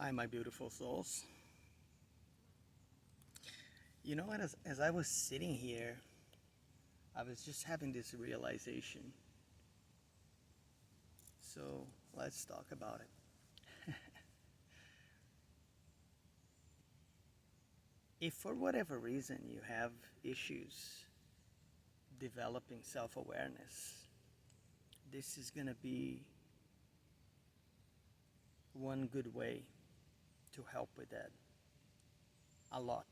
Hi, my beautiful souls. You know what? As I was sitting here, I was just having this realization. So let's talk about it. If for whatever reason you have issues developing self awareness, this is going to be one good way to help with that. A lot.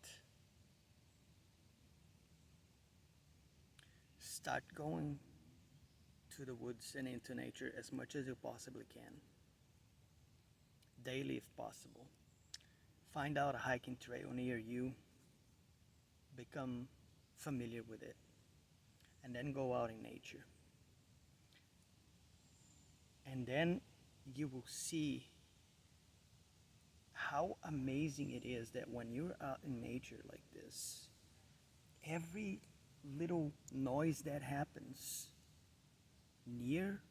Start going to the woods and into nature as much as you possibly can, daily if possible. Find out a hiking trail near you, become familiar with it, and then go out in nature. And then you will see how amazing it is that when you're out in nature like this, every little noise that happens near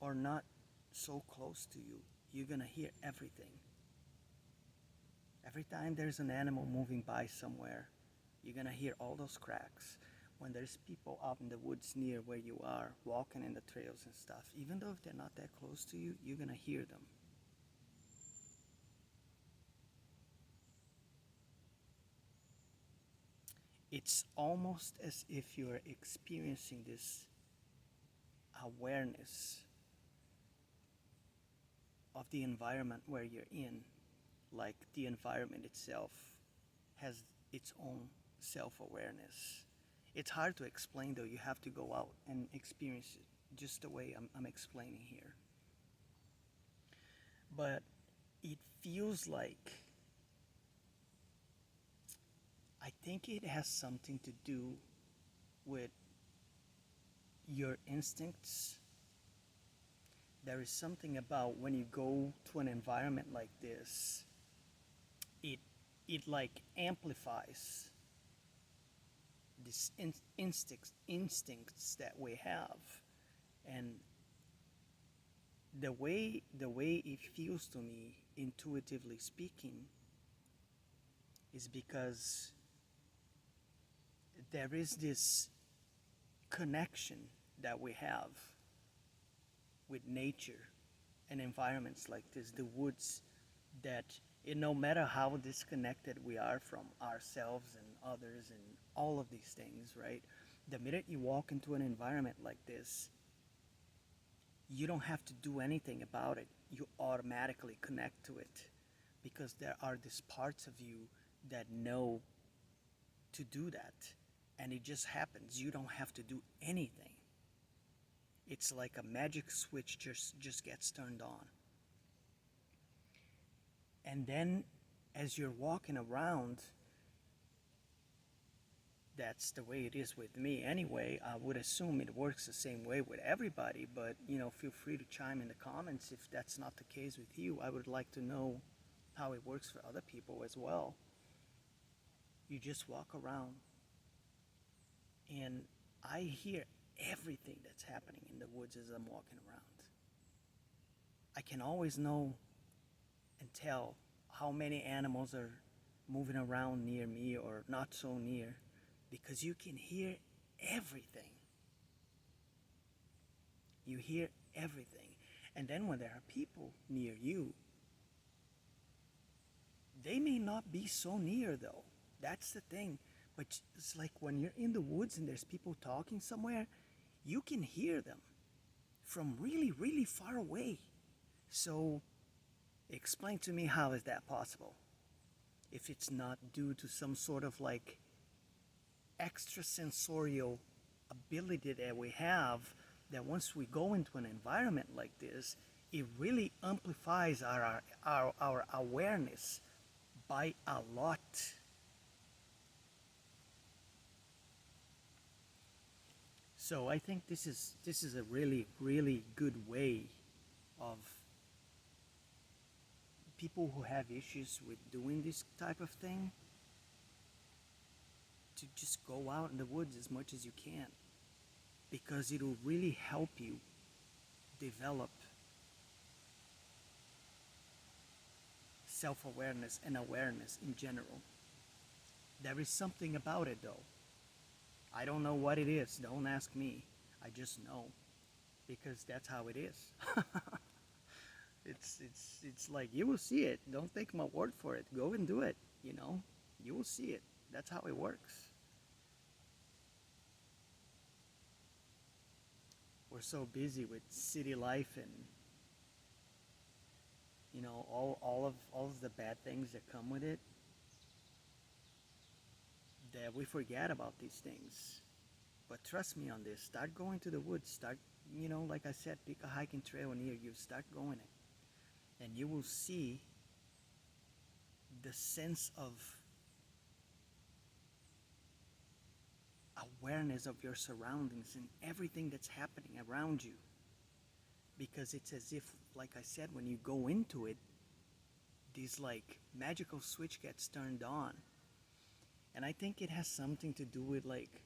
or not so close to you, you're gonna hear everything. Every time there's an animal moving by somewhere, you're gonna hear all those cracks. When there's people out in the woods near where you are, walking in the trails and stuff, even though if they're not that close to you, you're gonna hear them. It's almost as if you're experiencing this awareness of the environment where you're in, like the environment itself has its own self awareness. It's hard to explain though, you have to go out and experience it just the way I'm explaining here. But it feels like, I think it has something to do with your instincts. There is something about when you go to an environment like this, it it like amplifies these instincts that we have, and the way it feels to me, intuitively speaking, is because there is this connection that we have with nature and environments like this, the woods, that no matter how disconnected we are from ourselves and others and all of these things, right? The minute you walk into an environment like this, you don't have to do anything about it. You automatically connect to it because there are these parts of you that know to do that. And it just happens. You don't have to do anything. It's like a magic switch just gets turned on. And then as you're walking around, that's the way it is with me anyway. I would assume it works the same way with everybody, but feel free to chime in the comments if that's not the case with you. I would like to know how it works for other people as well. You just walk around and I hear everything that's happening in the woods as I'm walking around. I can always know and tell how many animals are moving around near me or not so near because you can hear everything. You hear everything. And then when there are people near you, they may not be so near though. That's the thing. But it's like when you're in the woods and there's people talking somewhere, you can hear them from really, really far away. So explain to me, how is that possible? If it's not due to some sort of like extrasensorial ability that we have, that once we go into an environment like this, it really amplifies our awareness by a lot. So I think this is a really, really good way of people who have issues with doing this type of thing to just go out in the woods as much as you can, because it'll really help you develop self-awareness and awareness in general. There is something about it though. I don't know what it is. Don't ask me. I just know because that's how it is. It's like you will see it. Don't take my word for it. Go and do it, you know? You will see it. That's how it works. We're so busy with city life and all of the bad things that come with it that we forget about these things. But trust me on this. Start going to the woods. Start, like I said, pick a hiking trail near you. Start going it. And you will see the sense of awareness of your surroundings and everything that's happening around you. Because it's as if, like I said, when you go into it, this like magical switch gets turned on. And I think it has something to do with like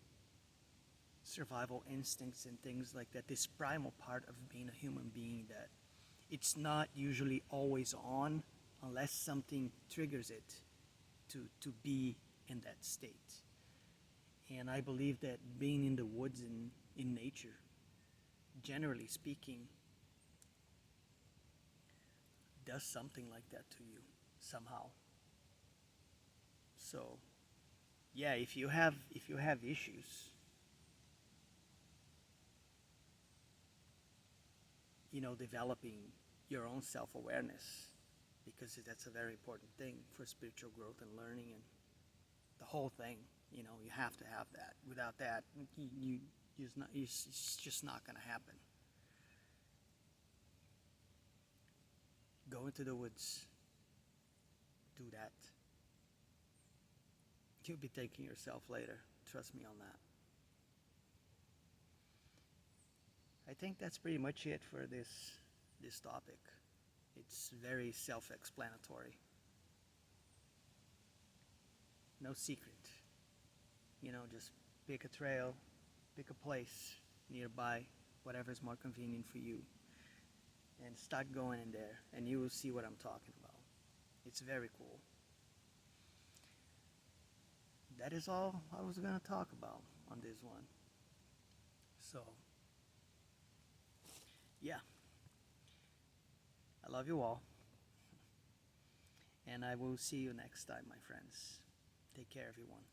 survival instincts and things like that. This primal part of being a human being that it's not usually always on unless something triggers it to be in that state. And I believe that being in the woods and in nature, generally speaking, does something like that to you somehow. So, yeah, if you have issues, developing your own self-awareness, because that's a very important thing for spiritual growth and learning and the whole thing. You have to have that. Without that, it's just not going to happen. Go into the woods. Do that. You'll be thanking yourself later. Trust me on that. I think that's pretty much it for this topic. It's very self-explanatory. No secret. Just pick a trail, pick a place nearby, whatever is more convenient for you, and start going in there, and you will see what I'm talking about. It's very cool. That is all I was going to talk about on this one. So, yeah, I love you all, and I will see you next time, my friends. Take care, everyone.